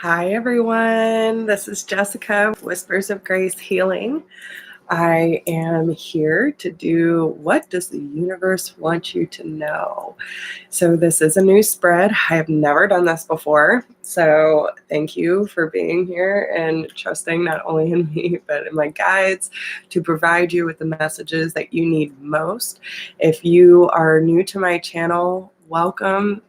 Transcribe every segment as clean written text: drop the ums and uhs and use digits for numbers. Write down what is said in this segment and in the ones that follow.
Hi, everyone. This is Jessica, Whispers of Grace Healing. I am here to do What Does the Universe Want You to Know? So this is a new spread. I have never done this before. So thank you for being here and trusting not only in me, but in my guides to provide you with the messages that you need most. If you are new to my channel, welcome.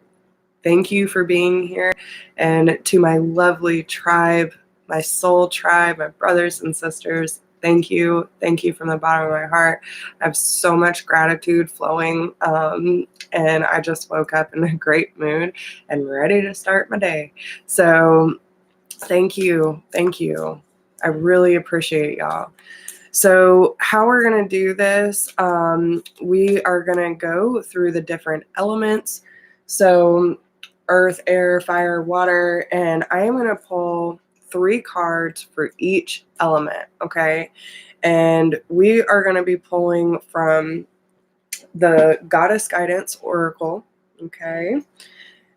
Thank you for being here. And to my lovely tribe, my soul tribe, my brothers and sisters, thank you. Thank you from the bottom of my heart. I have so much gratitude flowing. And I just woke up in a great mood and ready to start my day. So thank you. Thank you. I really appreciate y'all. So how we're going to do this, we are going to go through the different elements. So earth, air, fire, water, and I am going to pull 3 cards for each element, okay? And we are going to be pulling from the Goddess Guidance Oracle, okay?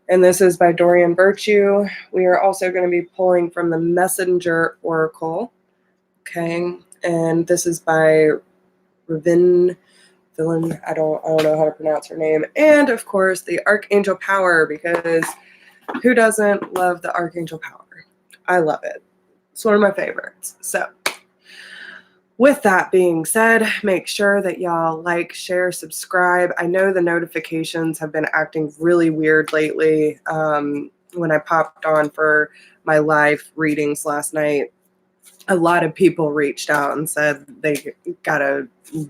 And this is by Dorian Virtue. We are also going to be pulling from the Messenger Oracle, okay? And this is by Ravin. I don't know how to pronounce her name. And of course, the Archangel Power, because who doesn't love the Archangel Power? I love it. It's one of my favorites. So with that being said, make sure that y'all like, share, subscribe. I know the notifications have been acting really weird lately. When I popped on for my live readings last night, a lot of people reached out and said they got a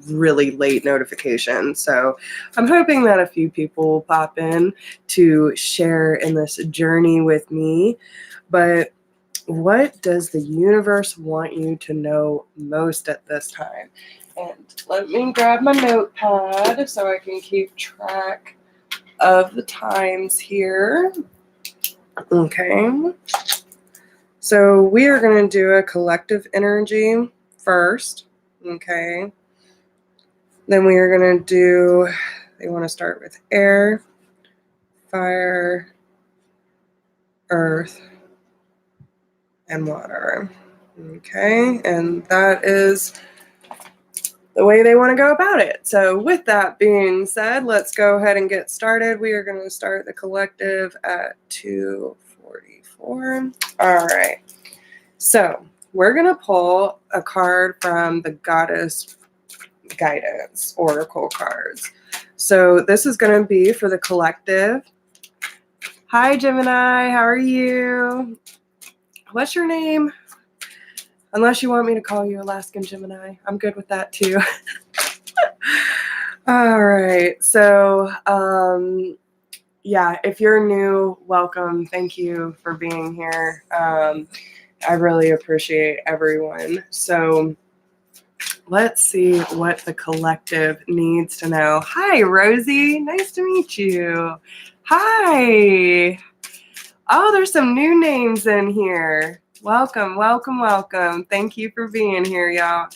really late notification. So I'm hoping that a few people will pop in to share in this journey with me. But what does the universe want you to know most at this time? And let me grab my notepad so I can keep track of the times here. Okay. So we are going to do a collective energy first, okay? Then we are going to do, they want to start with air, fire, earth, and water, okay? And that is the way they want to go about it. So with that being said, let's go ahead and get started. We are going to start the collective at 2:44. All right. So we're going to pull a card from the Goddess Guidance Oracle cards. So this is going to be for the collective. Hi, Gemini. How are you? What's your name? Unless you want me to call you Alaskan Gemini. I'm good with that too. All right. So, yeah, if you're new, welcome. Thank you for being here. I really appreciate everyone. So let's see what the collective needs to know. Hi, Rosie. Nice to meet you. Hi. Oh, there's some new names in here. Welcome, welcome, welcome. Thank you for being here, y'all.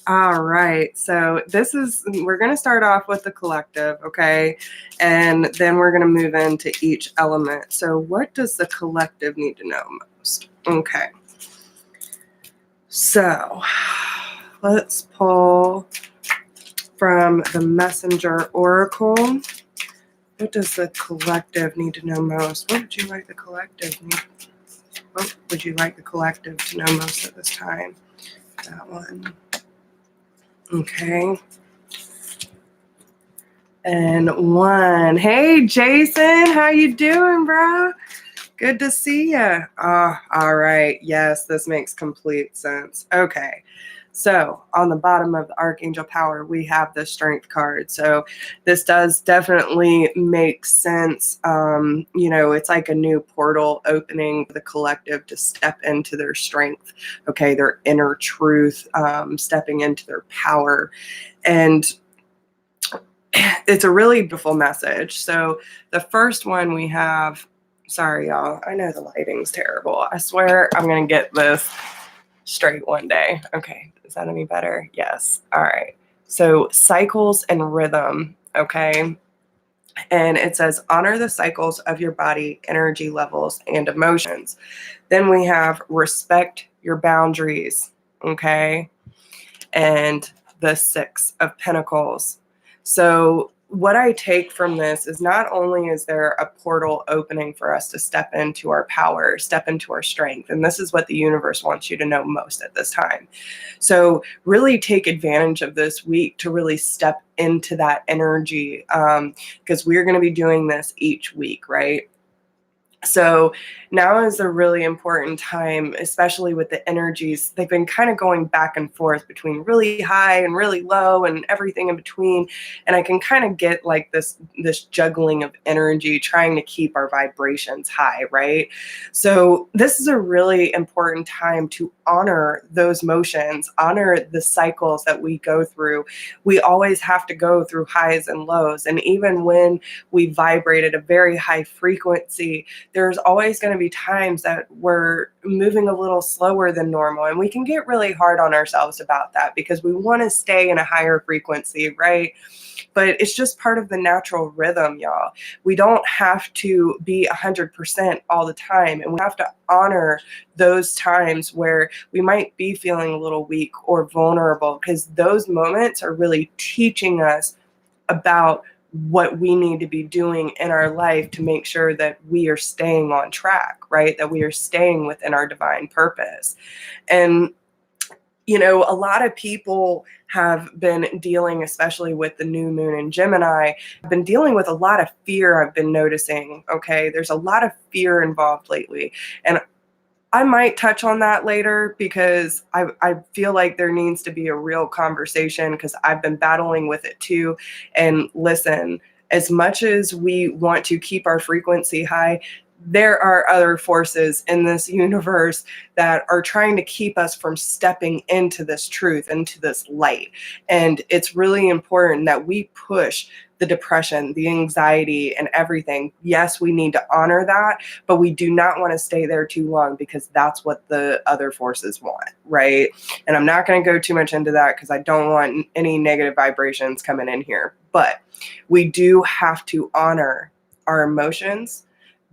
All right, so we're going to start off with the collective, okay? And then we're going to move into each element. So what does the collective need to know most? Okay. So let's pull from the Messenger Oracle. What does the collective need to know most? What would you like the collective to know most at this time? That one. Okay. And 1. Hey, Jason. How you doing, bro? Good to see you. All right. Yes, this makes complete sense. Okay. So on the bottom of the Archangel Power, we have the Strength card. So this does definitely make sense. It's like a new portal opening for the collective to step into their strength, okay, their inner truth, stepping into their power. And it's a really beautiful message. So the first one we have, sorry, y'all, I know the lighting's terrible. I swear I'm going to get this straight one day. Okay. Is that any better? Yes. All right. So cycles and rhythm. Okay. And it says, honor the cycles of your body, energy levels, and emotions. Then we have respect your boundaries, okay? And the Six of Pentacles. So what I take from this is not only is there a portal opening for us to step into our power, step into our strength, and this is what the universe wants you to know most at this time. So really take advantage of this week to really step into that energy, because we're going to be doing this each week, right? So now is a really important time, especially with the energies. They've been kind of going back and forth between really high and really low and everything in between. And I can kind of get like this juggling of energy, trying to keep our vibrations high, right? So this is a really important time to honor those motions, honor the cycles that we go through. We always have to go through highs and lows. And even when we vibrate at a very high frequency, there's always going to be times that we're moving a little slower than normal. And we can get really hard on ourselves about that because we want to stay in a higher frequency, right? But it's just part of the natural rhythm, y'all. We don't have to be 100% all the time. And we have to honor those times where we might be feeling a little weak or vulnerable, because those moments are really teaching us about what we need to be doing in our life to make sure that we are staying on track, right? That we are staying within our divine purpose. And, you know, a lot of people have been dealing, especially with the new moon in Gemini, have been dealing with a lot of fear, I've been noticing, okay? There's a lot of fear involved lately. And I might touch on that later because I feel like there needs to be a real conversation, because I've been battling with it too. And listen, as much as we want to keep our frequency high, there are other forces in this universe that are trying to keep us from stepping into this truth, into this light. And it's really important that we push the depression, the anxiety, and everything. Yes, we need to honor that, but we do not want to stay there too long, because that's what the other forces want, right? And I'm not going to go too much into that because I don't want any negative vibrations coming in here. But we do have to honor our emotions,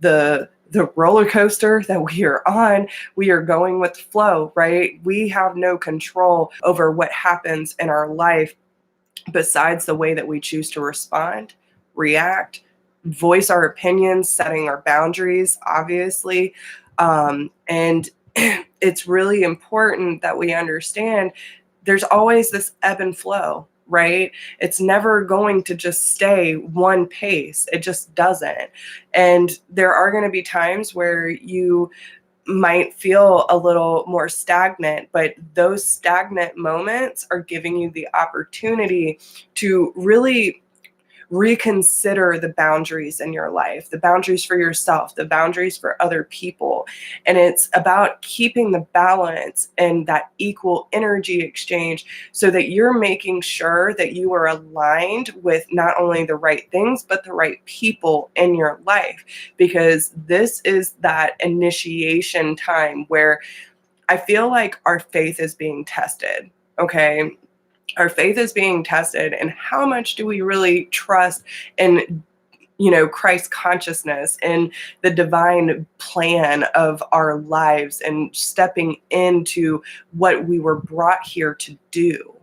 the roller coaster that we are on. We are going with the flow, right? We have no control over what happens in our life besides the way that we choose to respond, react, voice our opinions, setting our boundaries, obviously. And it's really important that we understand there's always this ebb and flow, right? It's never going to just stay one pace. It just doesn't. And there are going to be times where you might feel a little more stagnant, but those stagnant moments are giving you the opportunity to really reconsider the boundaries in your life, the boundaries for yourself, the boundaries for other people. And it's about keeping the balance and that equal energy exchange so that you're making sure that you are aligned with not only the right things, but the right people in your life. Because this is that initiation time where I feel like our faith is being tested, okay? Our faith is being tested, and how much do we really trust in, you know, Christ consciousness and the divine plan of our lives, and stepping into what we were brought here to do.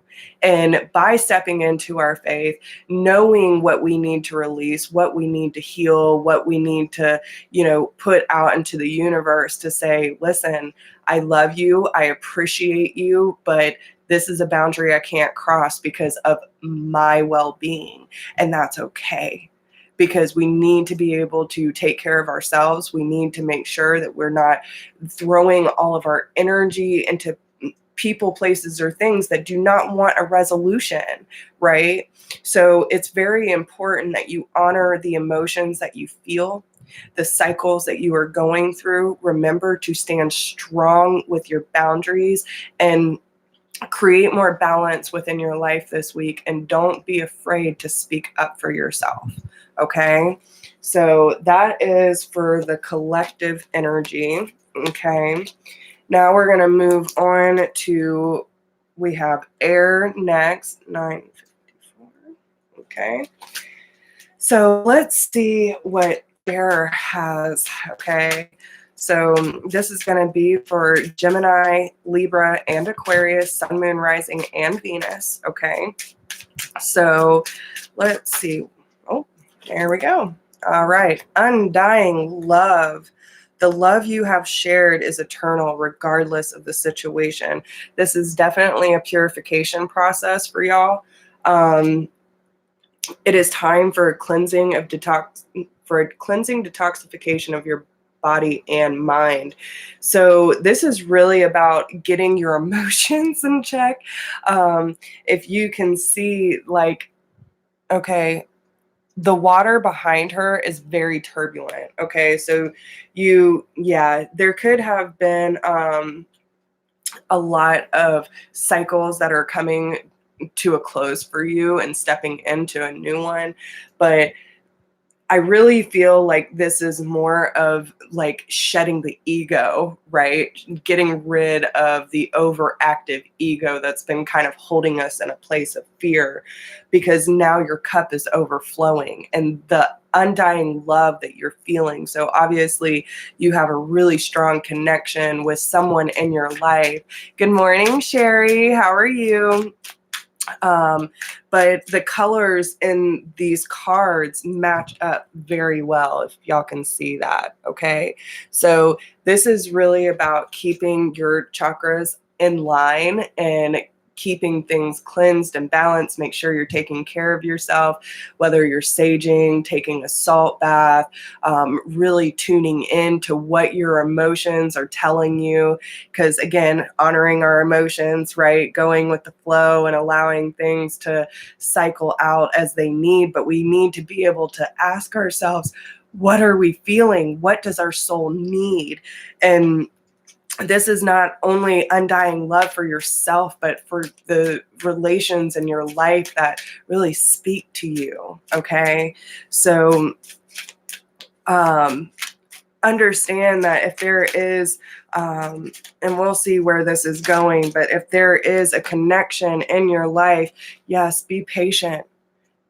And by stepping into our faith, knowing what we need to release, what we need to heal, what we need to, you know, put out into the universe to say, listen, I love you, I appreciate you, but this is a boundary I can't cross because of my well-being. And that's okay, because we need to be able to take care of ourselves. We need to make sure that we're not throwing all of our energy into people, places, or things that do not want a resolution, right? So it's very important that you honor the emotions that you feel, the cycles that you are going through. Remember to stand strong with your boundaries and create more balance within your life this week, and don't be afraid to speak up for yourself. Okay, so that is for the collective energy. Okay, now we're going to move on to, we have air next, 954. Okay, So let's see what air has. Okay. So this is going to be for Gemini, Libra, and Aquarius, Sun, Moon, Rising, and Venus. Okay. So let's see. Oh, there we go. All right. Undying love. The love you have shared is eternal, regardless of the situation. This is definitely a purification process for y'all. It is time for a cleansing of detoxification of your body and mind. So this is really about getting your emotions in check. If you can see, like, okay, the water behind her is very turbulent. Okay, so there could have been a lot of cycles that are coming to a close for you and stepping into a new one. But I really feel like this is more of like shedding the ego, right? Getting rid of the overactive ego that's been kind of holding us in a place of fear, because now your cup is overflowing and the undying love that you're feeling. So obviously you have a really strong connection with someone in your life. Good morning, Sherry. How are you? But the colors in these cards match up very well, if y'all can see that. Okay, so this is really about keeping your chakras in line and keeping things cleansed and balanced. Make sure you're taking care of yourself, whether you're saging, taking a salt bath, really tuning in to what your emotions are telling you. Because again, honoring our emotions, right? Going with the flow and allowing things to cycle out as they need. But we need to be able to ask ourselves, what are we feeling? What does our soul need? And this is not only undying love for yourself, but for the relations in your life that really speak to you. Okay. So, understand that if there is, and we'll see where this is going, but if there is a connection in your life, yes, be patient.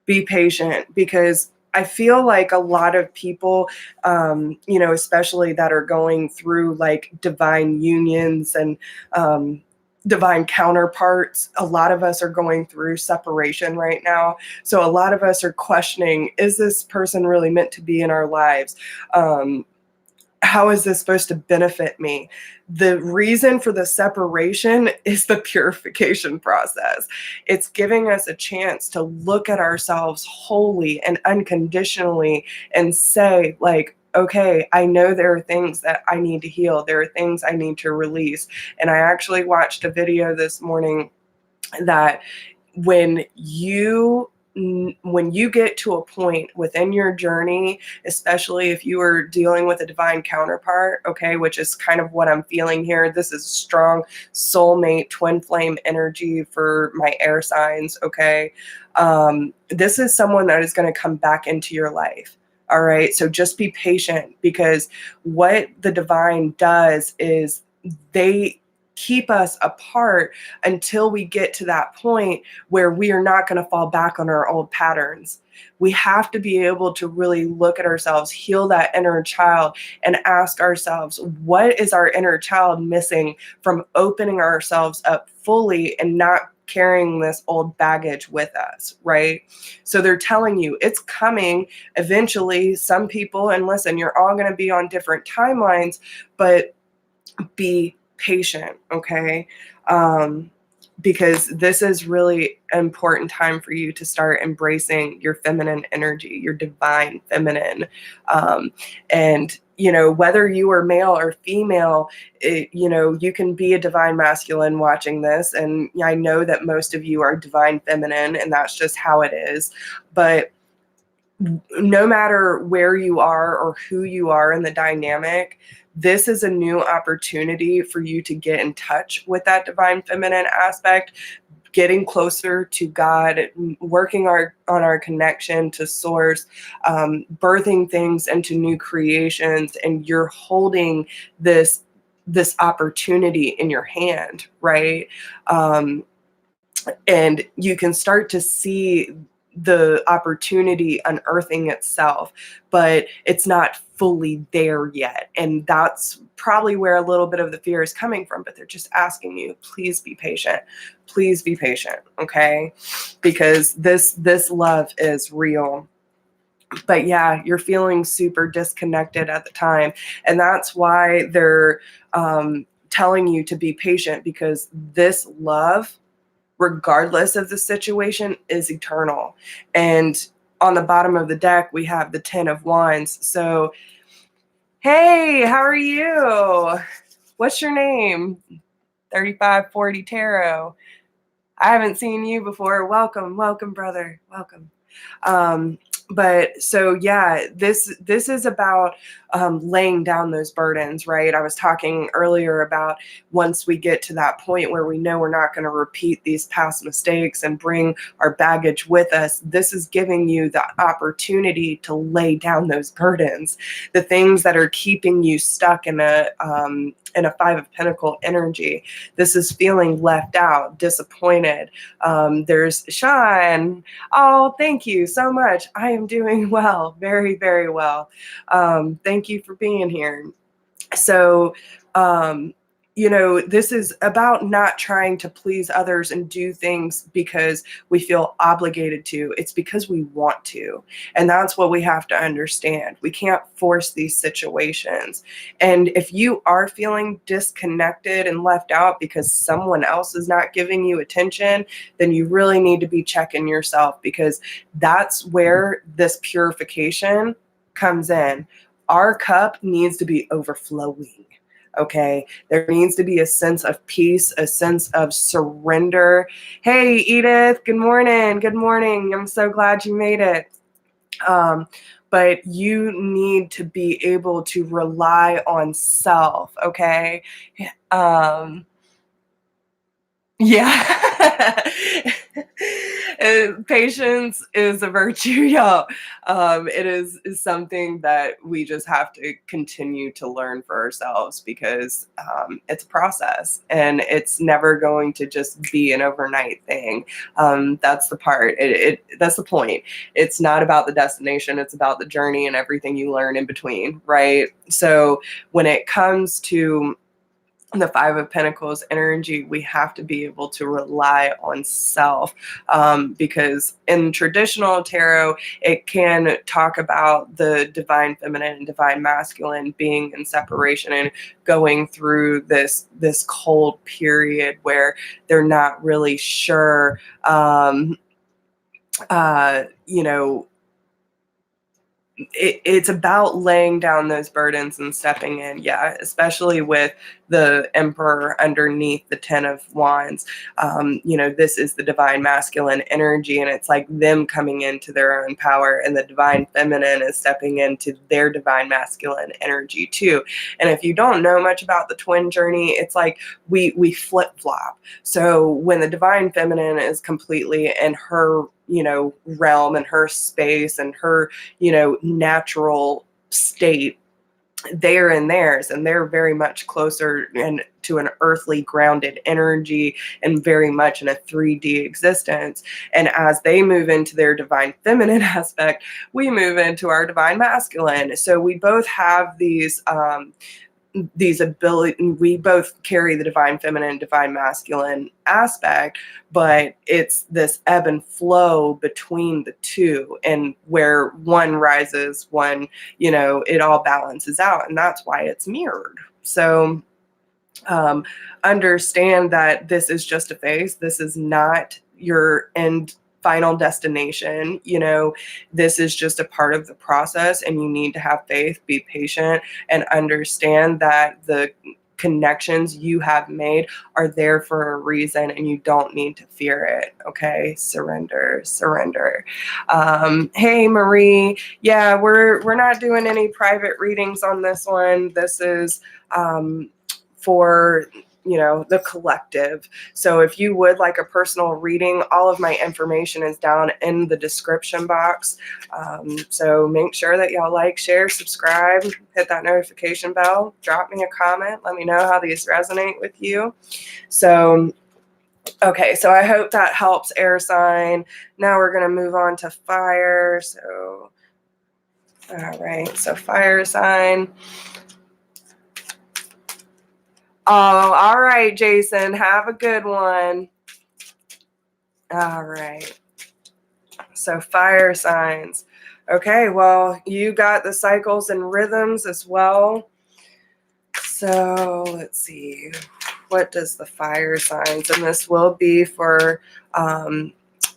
Be patient, because I feel like a lot of people, especially that are going through like divine unions and divine counterparts, a lot of us are going through separation right now. So a lot of us are questioning, is this person really meant to be in our lives? How is this supposed to benefit me? The reason for the separation is the purification process. It's giving us a chance to look at ourselves wholly and unconditionally and say, like, okay, I know there are things that I need to heal. There are things I need to release. And I actually watched a video this morning that when you get to a point within your journey, especially if you are dealing with a divine counterpart, okay, which is kind of what I'm feeling here. This is strong soulmate twin flame energy for my air signs. Okay. This is someone that is going to come back into your life. All right. So just be patient, because what the divine does is they keep us apart until we get to that point where we are not going to fall back on our old patterns. We have to be able to really look at ourselves, heal that inner child, and ask ourselves, what is our inner child missing from opening ourselves up fully and not carrying this old baggage with us, right? So they're telling you it's coming eventually. Some people, and listen, you're all going to be on different timelines, but be patient, okay? Because this is really an important time for you to start embracing your feminine energy, your divine feminine. And, whether you are male or female, you can be a divine masculine watching this. And I know that most of you are divine feminine, and that's just how it is. But no matter where you are or who you are in the dynamic, this is a new opportunity for you to get in touch with that divine feminine aspect, getting closer to God, working on our connection to source, birthing things into new creations, and you're holding this opportunity in your hand, right? And you can start to see the opportunity unearthing itself, but it's not fully there yet. And that's probably where a little bit of the fear is coming from, but they're just asking you, please be patient. Please be patient, okay? Because this love is real. But yeah, you're feeling super disconnected at the time. And that's why they're telling you to be patient, because this love, regardless of the situation, is eternal. And on the bottom of the deck, we have the 10 of Wands. So, hey, how are you? What's your name? 3540 Tarot. I haven't seen you before. Welcome, welcome, brother. Welcome. But so yeah, this is about laying down those burdens, right? I was talking earlier about once we get to that point where we know we're not going to repeat these past mistakes and bring our baggage with us, this is giving you the opportunity to lay down those burdens, the things that are keeping you stuck in a Five of Pentacle energy. This is feeling left out, disappointed. There's Sean. Oh, thank you so much. I am doing well, very, very well. Thank you for being here. So, this is about not trying to please others and do things because we feel obligated to. It's because we want to. And that's what we have to understand. We can't force these situations. And if you are feeling disconnected and left out because someone else is not giving you attention, then you really need to be checking yourself, because that's where this purification comes in. Our cup needs to be overflowing. Okay, there needs to be a sense of peace, a sense of surrender. Hey, Edith, good morning. Good morning. I'm so glad you made it. But you need to be able to rely on self. Okay. Yeah. Patience is a virtue, y'all. It is something that we just have to continue to learn for ourselves, because it's a process and it's never going to just be an overnight thing. That's the part. That's the point. It's not about the destination. It's about the journey and everything you learn in between, right? So when it comes to the Five of Pentacles energy, we have to be able to rely on self, because in traditional tarot, it can talk about the divine feminine and divine masculine being in separation and going through this cold period where they're not really sure, it's about laying down those burdens and stepping in. Yeah, especially with the Emperor underneath the 10 of Wands. This is the divine masculine energy, and it's like them coming into their own power, and the divine feminine is stepping into their divine masculine energy too. And if you don't know much about the twin journey, it's like we flip-flop. So when the divine feminine is completely in her realm and her space and her natural state, they're in theirs, and they're very much closer and to an earthly grounded energy and very much in a 3D existence. And as they move into their divine feminine aspect, we move into our divine masculine. So we both have these ability, we both carry the divine feminine, divine masculine aspect, but it's this ebb and flow between the two, and where one rises, one, it all balances out, and that's why it's mirrored. So understand that this is just a phase. This is not your end final destination. This is just a part of the process, and you need to have faith, be patient, and understand that the connections you have made are there for a reason, and you don't need to fear it. Okay, surrender. Hey, Marie. Yeah, we're not doing any private readings on this one. This is for the collective. So if you would like a personal reading, all of my information is down in the description box. So make sure that y'all like, share, subscribe, hit that notification bell, drop me a comment, let me know how these resonate with you. So Okay, so I hope that helps, air sign. Now we're going to move on to fire. So, all right, so fire sign. Oh, all right, Jason, have a good one. All right, so fire signs. Okay, well, you got the cycles and rhythms as well. So let's see, what does the fire signs, and this will be for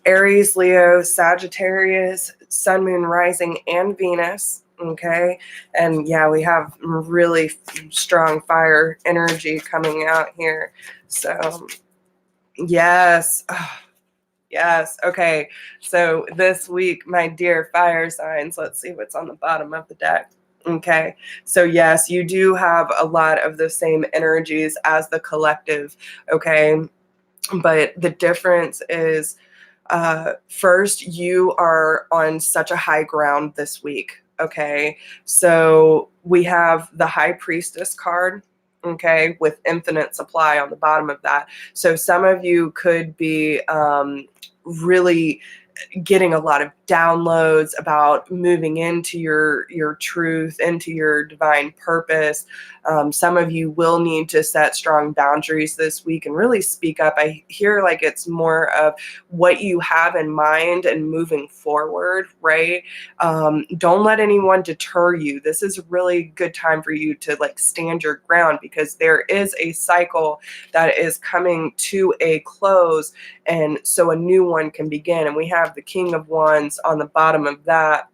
Aries, Leo, Sagittarius, Sun, Moon, Rising, and Venus. Okay, and yeah, we have really strong fire energy coming out here. So yes. Oh, yes. Okay. So this week, my dear fire signs, let's see what's on the bottom of the deck. Okay. So yes, you do have a lot of the same energies as the collective. Okay. But the difference is, first, you are on such a high ground this week. Okay. So we have the High Priestess card. Okay. With infinite supply on the bottom of that. So some of you could be really getting a lot of downloads about moving into your truth, into your divine purpose. Some of you will need to set strong boundaries this week and really speak up. I hear like it's more of what you have in mind and moving forward, right? Don't let anyone deter you. This is a really good time for you to like stand your ground, because there is a cycle that is coming to a close, and so a new one can begin. And we have the King of Wands on the bottom of that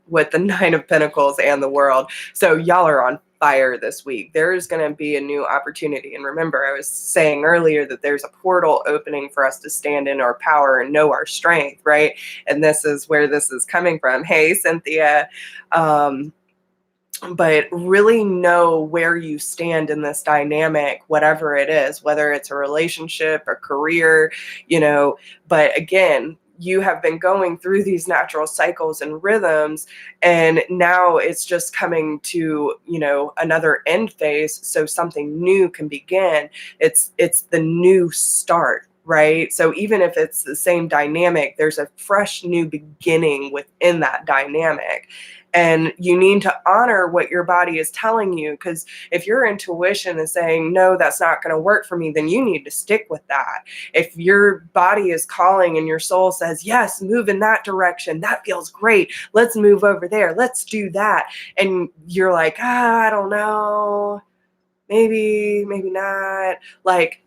with the Nine of Pentacles and the World. So y'all are on fire this week. There's going to be a new opportunity. And remember, I was saying earlier that there's a portal opening for us to stand in our power and know our strength, right? And this is where this is coming from. Hey, Cynthia. But really know where you stand in this dynamic, whatever it is, whether it's a relationship, a career, but again, you have been going through these natural cycles and rhythms, and now it's just coming to, another end phase, so something new can begin. It's the new start, right? So even if it's the same dynamic, there's a fresh new beginning within that dynamic. And you need to honor what your body is telling you, because if your intuition is saying, no, that's not going to work for me, then you need to stick with that. If your body is calling and your soul says, yes, move in that direction, that feels great, let's move over there, let's do that. And you're like, I don't know, maybe not. Like,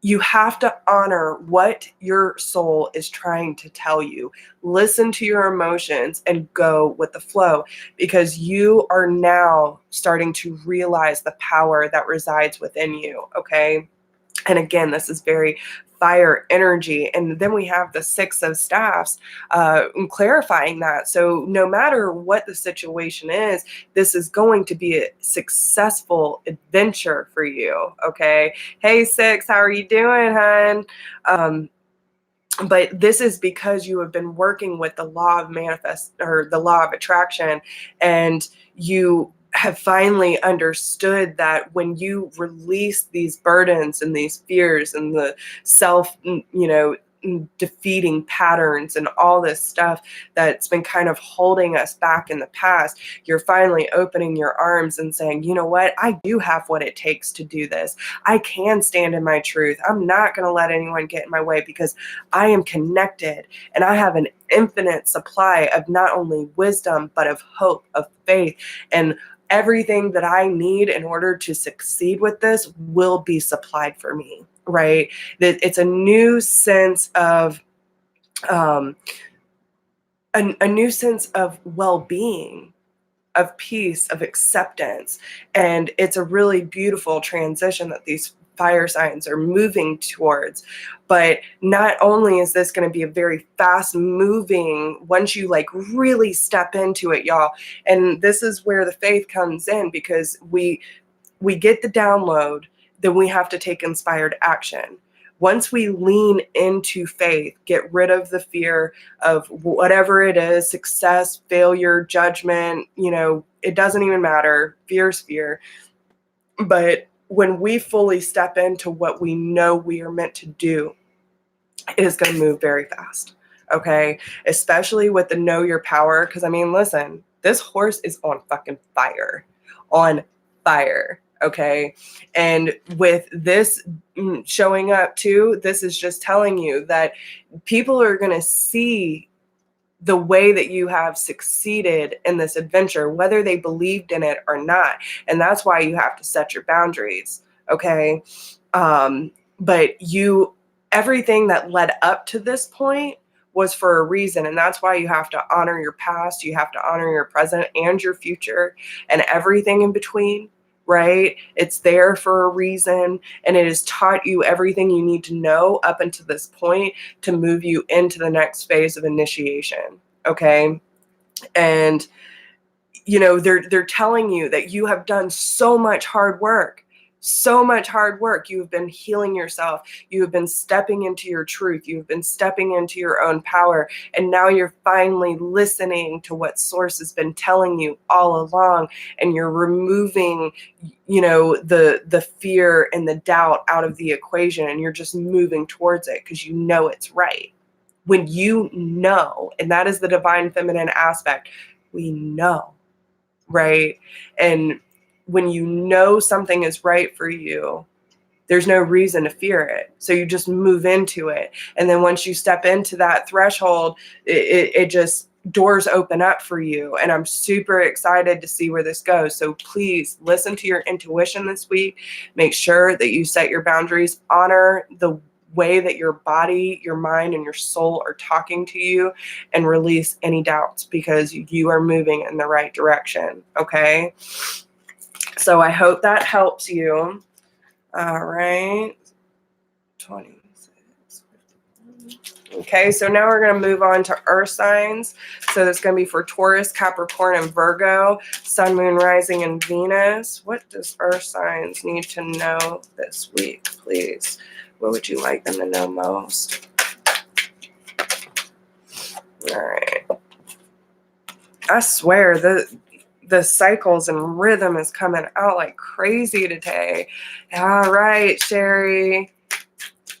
you have to honor what your soul is trying to tell you. Listen to your emotions and go with the flow, because you are now starting to realize the power that resides within you. Okay. And again, this is very fire energy. And then we have the Six of Staffs, clarifying that. So no matter what the situation is, this is going to be a successful adventure for you. Okay. Hey, Six, how are you doing, hon? But this is because you have been working with the law of the law of attraction, and you have finally understood that when you release these burdens and these fears and the self, defeating patterns and all this stuff that's been kind of holding us back in the past, you're finally opening your arms and saying, you know what, I do have what it takes to do this. I can stand in my truth. I'm not going to let anyone get in my way, because I am connected and I have an infinite supply of not only wisdom, but of hope, of faith, and everything that I need in order to succeed with this will be supplied for me, right? That it's a new sense of a new sense of well-being, of peace, of acceptance. And it's a really beautiful transition that these fire signs are moving towards. But not only is this going to be a very fast moving, once you like really step into it, y'all, and this is where the faith comes in, because we get the download, then we have to take inspired action. Once we lean into faith, get rid of the fear of whatever it is, success, failure, judgment, it doesn't even matter. Fear's fear. But when we fully step into what we know we are meant to do, it is going to move very fast. Okay. Especially with the know your power. Because I mean, listen, this horse is on fucking fire. On fire. Okay. And with this showing up too, this is just telling you that people are going to see the way that you have succeeded in this adventure, whether they believed in it or not. And that's why you have to set your boundaries. Okay. But everything that led up to this point was for a reason. And that's why you have to honor your past. You have to honor your present and your future and everything in between, right? It's there for a reason. And it has taught you everything you need to know up until this point to move you into the next phase of initiation. Okay. And, they're telling you that you have done so much hard work. So much hard work. You have been healing yourself. You have been stepping into your truth. You've been stepping into your own power. And now you're finally listening to what Source has been telling you all along. And you're removing, the fear and the doubt out of the equation. And you're just moving towards it because you know it's right. When you know, and that is the divine feminine aspect, we know, right? And when you know something is right for you, there's no reason to fear it. So you just move into it. And then once you step into that threshold, it just doors open up for you. And I'm super excited to see where this goes. So please listen to your intuition this week. Make sure that you set your boundaries, honor the way that your body, your mind, and your soul are talking to you, and release any doubts because you are moving in the right direction. Okay. So I hope that helps you. All right. 26. Okay, so now we're going to move on to earth signs. So that's going to be for Taurus, Capricorn, and Virgo, Sun, Moon, Rising, and Venus. What does earth signs need to know this week, please? What would you like them to know most? All right. I swear, the cycles and rhythm is coming out like crazy today. All right, Sherry.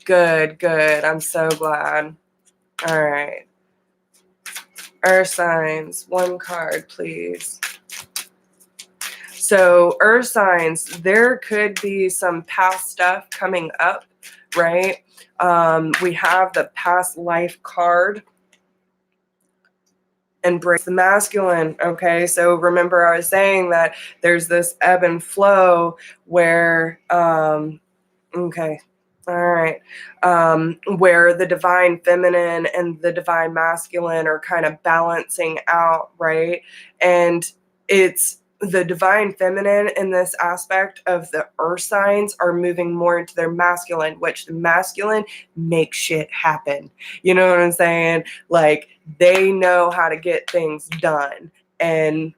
Good. I'm so glad. All right. Earth signs, one card, please. So earth signs, there could be some past stuff coming up, right? We have the past life card. Embrace the masculine. Okay, so remember I was saying that there's this ebb and flow where okay, all right, where the divine feminine and the divine masculine are kind of balancing out, right? And it's the divine feminine in this aspect of the earth signs are moving more into their masculine, which the masculine makes shit happen. You know what I'm saying? Like, they know how to get things done. And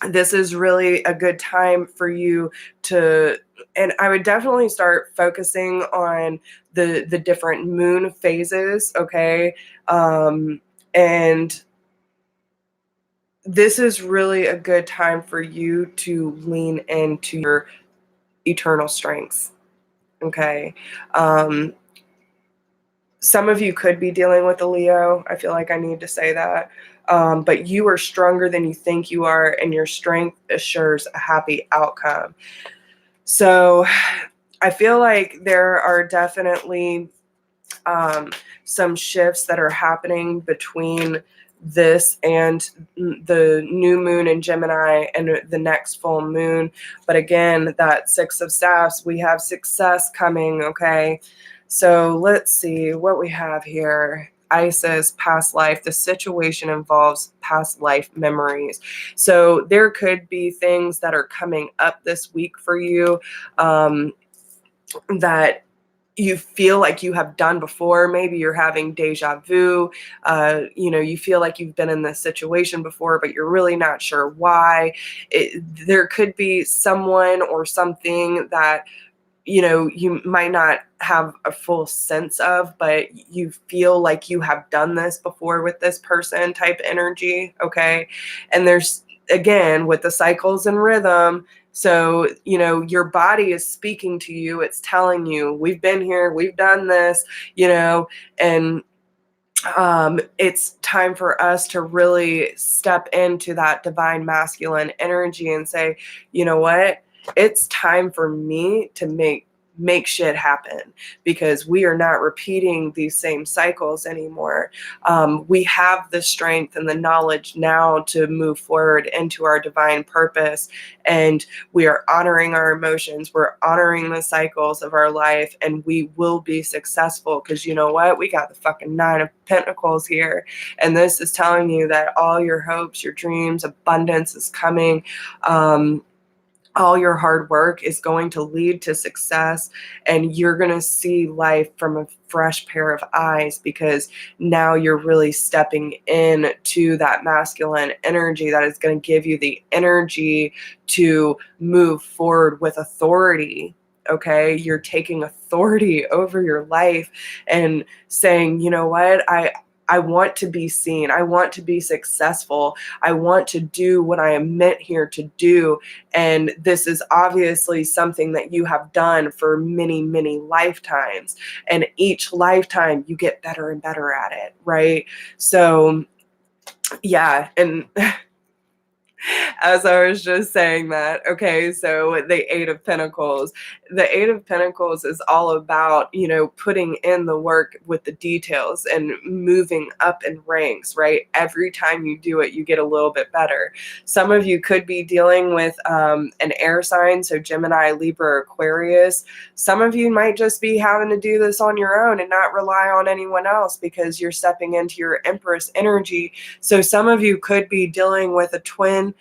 this is really a good time for you to, and I would definitely start focusing on the different moon phases, okay? And this is really a good time for you to lean into your eternal strengths, okay? Some of you could be dealing with a Leo. I feel like I need to say that. But you are stronger than you think you are, and your strength assures a happy outcome. So I feel like there are definitely some shifts that are happening between this and the new moon in Gemini and the next full moon. But again, that Six of Staffs, we have success coming, okay? So let's see what we have here. Isis, past life. The situation involves past life memories. So there could be things that are coming up this week for you that you feel like you have done before. Maybe you're having deja vu. You feel like you've been in this situation before, but you're really not sure why. There could be someone or something that you might not have a full sense of, but you feel like you have done this before with this person type energy, okay? And there's, again, with the cycles and rhythm, So, your body is speaking to you. It's telling you, we've been here, we've done this, and it's time for us to really step into that divine masculine energy and say, you know what? It's time for me to make shit happen, because we are not repeating these same cycles anymore. We have the strength and the knowledge now to move forward into our divine purpose, and we are honoring our emotions. We're honoring the cycles of our life, and we will be successful, because you know what? We got the fucking Nine of Pentacles here, and this is telling you that all your hopes, your dreams, abundance is coming. All your hard work is going to lead to success, and you're going to see life from a fresh pair of eyes, because now you're really stepping in to that masculine energy that is going to give you the energy to move forward with authority. Okay, you're taking authority over your life and saying, you know what, I want to be seen. I want to be successful. I want to do what I am meant here to do. And this is obviously something that you have done for many, many lifetimes. And each lifetime you get better and better at it, right? So, yeah. And as I was just saying that, okay, so the Eight of Pentacles. The Eight of Pentacles is all about, putting in the work with the details and moving up in ranks, right? Every time you do it, you get a little bit better. Some of you could be dealing with an air sign, so Gemini, Libra, Aquarius. Some of you might just be having to do this on your own and not rely on anyone else, because you're stepping into your Empress energy. So some of you could be dealing with a twin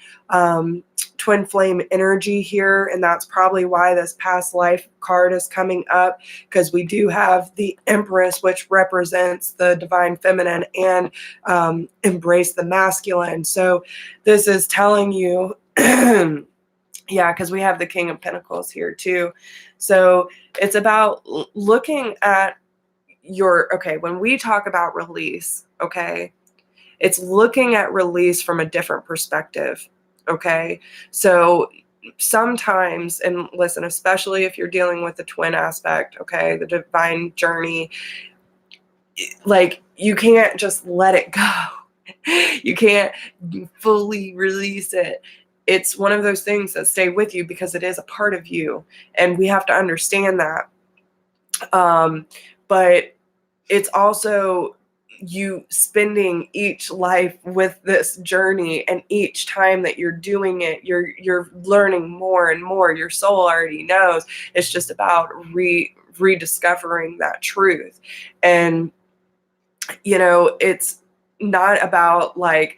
flame energy here, and that's probably why this past life card is coming up, because we do have the Empress, which represents the divine feminine, and embrace the masculine. So this is telling you yeah, because we have the King of Pentacles here too. So it's about looking at when we talk about release, okay, it's looking at release from a different perspective. Okay. So sometimes, and listen, especially if you're dealing with the twin aspect, okay, the divine journey, like, you can't just let it go. You can't fully release it. It's one of those things that stay with you because it is a part of you. And we have to understand that. But it's also you spending each life with this journey, and each time that you're doing it, you're learning more and more. Your soul already knows. It's just about rediscovering that truth. And it's not about like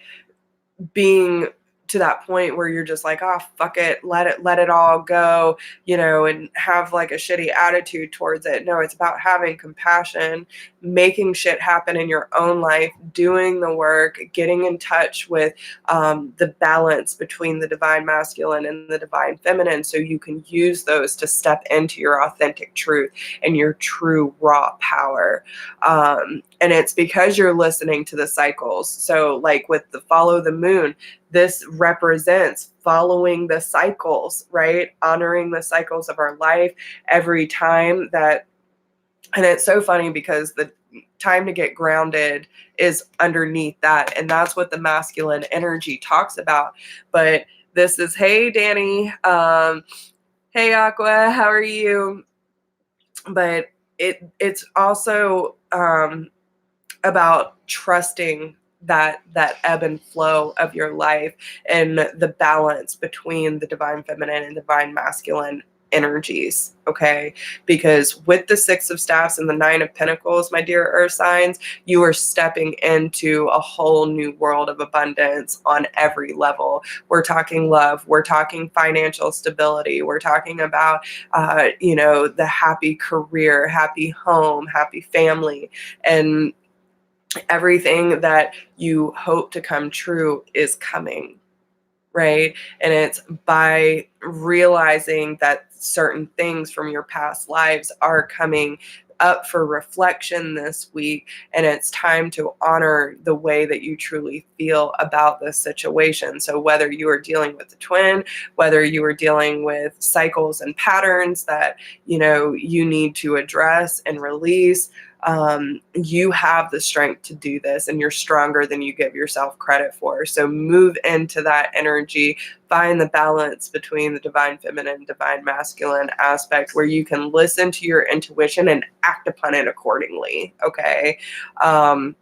being to that point where you're just like, oh, fuck it, let it all go, and have like a shitty attitude towards it. No, it's about having compassion, making shit happen in your own life, doing the work, getting in touch with the balance between the divine masculine and the divine feminine, so you can use those to step into your authentic truth and your true raw power. And it's because you're listening to the cycles. So like with the follow the moon, this represents following the cycles, right? Honoring the cycles of our life every time that, and it's so funny because the time to get grounded is underneath that. And that's what the masculine energy talks about. But this is, hey, Danny. Hey, Aqua, how are you? But it's also about trusting that ebb and flow of your life, and the balance between the divine feminine and divine masculine energies. Okay, because with the Six of Staffs and the Nine of Pentacles, my dear earth signs, you are stepping into a whole new world of abundance on every level. We're talking love, we're talking financial stability, we're talking about the happy career, happy home, happy family, and everything that you hope to come true is coming, right? And it's by realizing that certain things from your past lives are coming up for reflection this week, and it's time to honor the way that you truly feel about this situation. So whether you are dealing with the twin, whether you are dealing with cycles and patterns that, you need to address and release, you have the strength to do this, and you're stronger than you give yourself credit for. So move into that energy, find the balance between the divine feminine, divine masculine aspect, where you can listen to your intuition and act upon it accordingly. Okay. And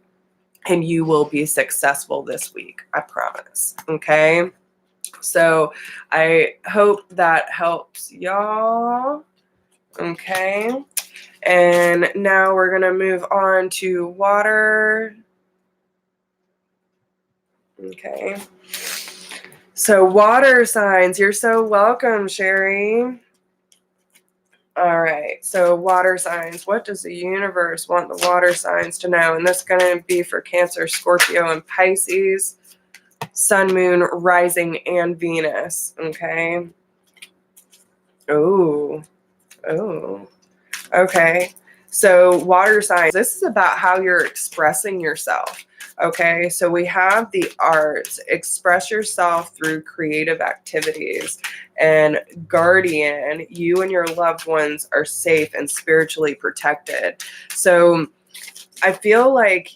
you will be successful this week. I promise. Okay. So I hope that helps y'all. Okay. And now we're going to move on to water. Okay. So water signs, you're so welcome, Sherry. All right. So water signs, what does the universe want the water signs to know? And that's going to be for Cancer, Scorpio, and Pisces, Sun, Moon, Rising, and Venus. Okay. Oh. Okay. So water signs, this is about how you're expressing yourself. Okay. So we have the arts, express yourself through creative activities. And guardian, you and your loved ones are safe and spiritually protected. So I feel like,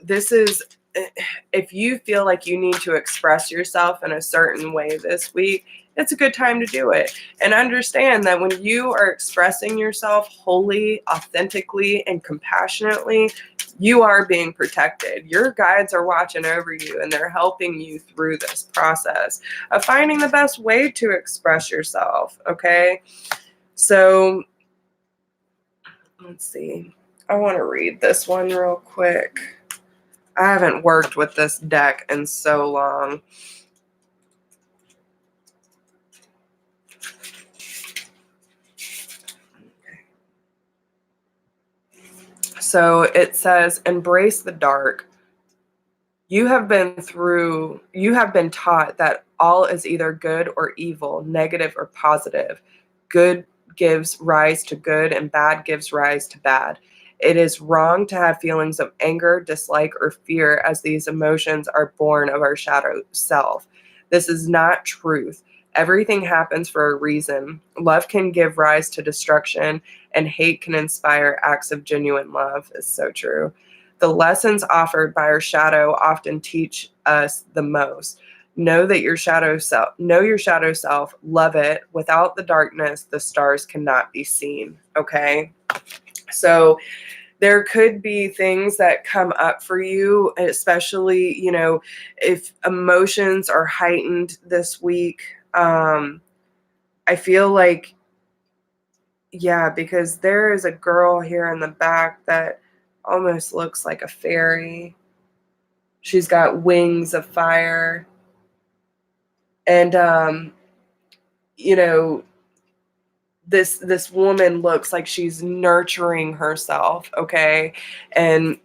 this is, if you feel like you need to express yourself in a certain way this week, it's a good time to do it. And understand that when you are expressing yourself wholly, authentically, and compassionately, you are being protected. Your guides are watching over you, and they're helping you through this process of finding the best way to express yourself. Okay. So let's see. I want to read this one real quick. I haven't worked with this deck in so long. So it says, embrace the dark. You have been taught that all is either good or evil, negative or positive. Good gives rise to good and bad gives rise to bad. It is wrong to have feelings of anger, dislike, or fear, as these emotions are born of our shadow self. This is not truth. Everything happens for a reason. Love can give rise to destruction, and hate can inspire acts of genuine love. Is so true. The lessons offered by our shadow often teach us the most. Know your shadow self, love it. Without the darkness, the stars cannot be seen. Okay? So there could be things that come up for you, especially, if emotions are heightened this week. I feel like, yeah, because there is a girl here in the back that almost looks like a fairy. She's got wings of fire. And, this woman looks like she's nurturing herself, okay? And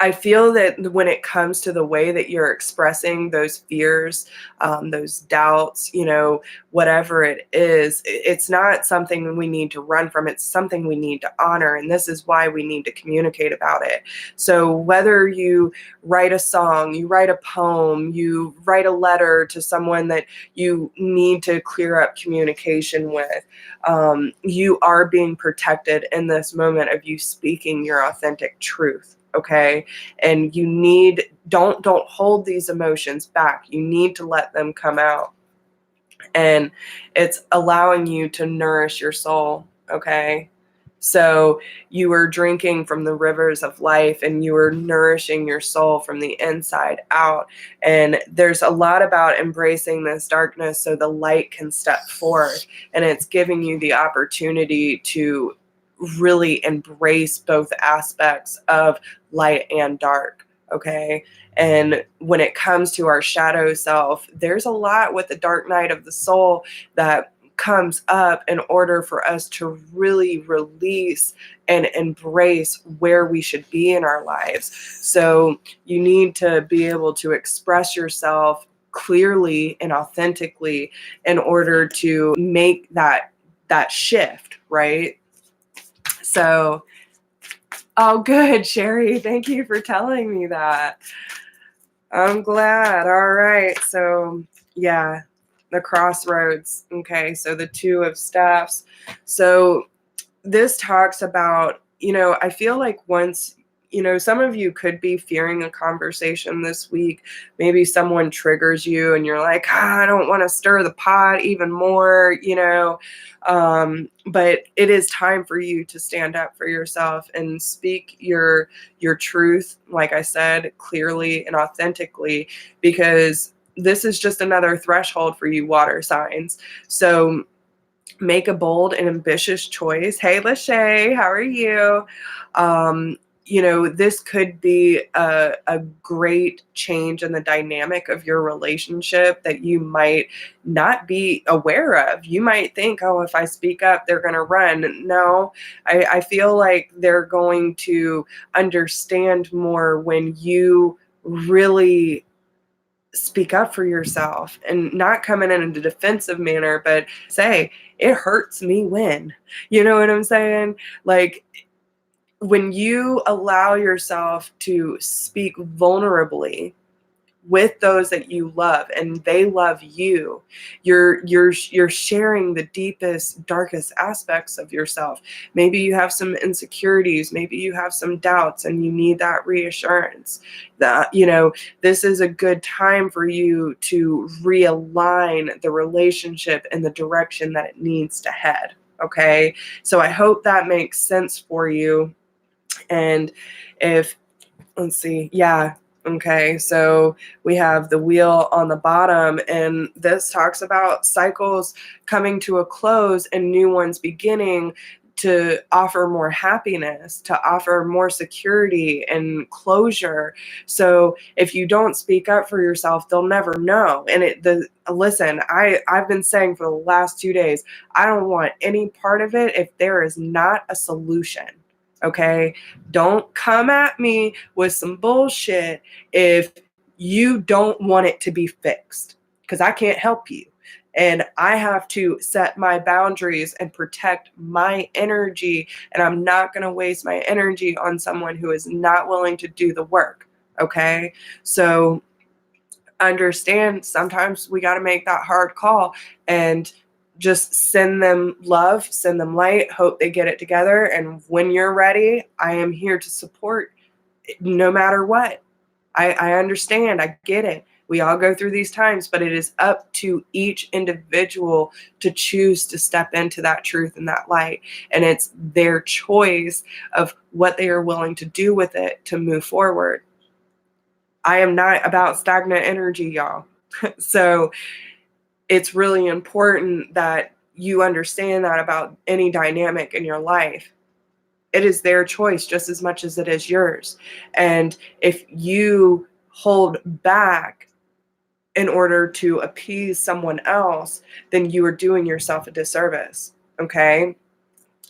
I feel that when it comes to the way that you're expressing those fears, those doubts, whatever it is, it's not something we need to run from. It's something we need to honor. And this is why we need to communicate about it. So whether you write a song, you write a poem, you write a letter to someone that you need to clear up communication with, you are being protected in this moment of you speaking your authentic truth. Okay. And don't hold these emotions back. You need to let them come out. And it's allowing you to nourish your soul. Okay. So you are drinking from the rivers of life, and you are nourishing your soul from the inside out. And there's a lot about embracing this darkness so the light can step forth. And it's giving you the opportunity to really embrace both aspects of light and dark. Okay. And when it comes to our shadow self, there's a lot with the dark night of the soul that comes up in order for us to really release and embrace where we should be in our lives. So you need to be able to express yourself clearly and authentically in order to make that shift, right? So, oh, good, Sherry. Thank you for telling me that. I'm glad. All right. So, yeah, the crossroads. Okay. So, the Two of Staffs. So, this talks about, I feel like once, some of you could be fearing a conversation this week. Maybe someone triggers you and you're like, I don't want to stir the pot even more, but it is time for you to stand up for yourself and speak your truth, like I said, clearly and authentically, because this is just another threshold for you water signs. So make a bold and ambitious choice. Hey, Lachey, how are you? This could be a great change in the dynamic of your relationship that you might not be aware of. You might think, oh, if I speak up, they're going to run. No, I feel like they're going to understand more when you really speak up for yourself and not come in a defensive manner, but say, it hurts me when. You know what I'm saying? Like, when you allow yourself to speak vulnerably with those that you love and they love you, you're sharing the deepest, darkest aspects of yourself. Maybe you have some insecurities, maybe you have some doubts, and you need that reassurance that this is a good time for you to realign the relationship in the direction that it needs to head. Okay, so I hope that makes sense for you. And if, let's see, yeah, okay, so we have the wheel on the bottom, and this talks about cycles coming to a close and new ones beginning to offer more happiness, to offer more security and closure. So if you don't speak up for yourself, they'll never know. And listen, I've been saying for the last 2 days, I don't want any part of it if there is not a solution. Okay, don't come at me with some bullshit if you don't want it to be fixed, because I can't help you. And I have to set my boundaries and protect my energy. And I'm not going to waste my energy on someone who is not willing to do the work. Okay, so understand sometimes we got to make that hard call and just send them love, send them light, hope they get it together. And when you're ready, I am here to support no matter what. I understand. I get it. We all go through these times, but it is up to each individual to choose to step into that truth and that light. And it's their choice of what they are willing to do with it to move forward. I am not about stagnant energy, y'all. So it's really important that you understand that about any dynamic in your life. It is their choice just as much as it is yours. And if you hold back in order to appease someone else, then you are doing yourself a disservice. Okay?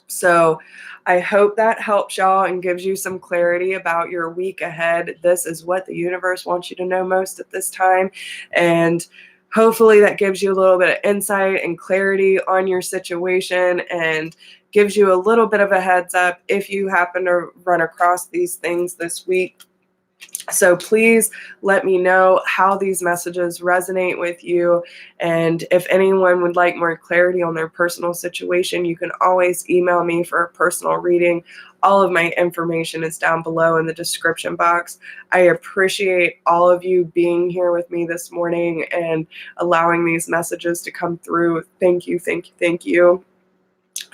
So I hope that helps y'all and gives you some clarity about your week ahead. This is what the universe wants you to know most at this time. And hopefully that gives you a little bit of insight and clarity on your situation and gives you a little bit of a heads up if you happen to run across these things this week. So please let me know how these messages resonate with you. And if anyone would like more clarity on their personal situation, you can always email me for a personal reading. All of my information is down below in the description box. I appreciate all of you being here with me this morning and allowing these messages to come through. Thank you, thank you, thank you.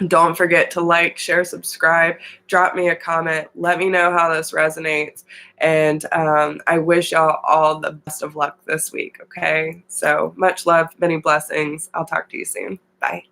Don't forget to like, share, subscribe, drop me a comment. Let me know how this resonates. And I wish y'all all the best of luck this week, okay? So much love, many blessings. I'll talk to you soon. Bye.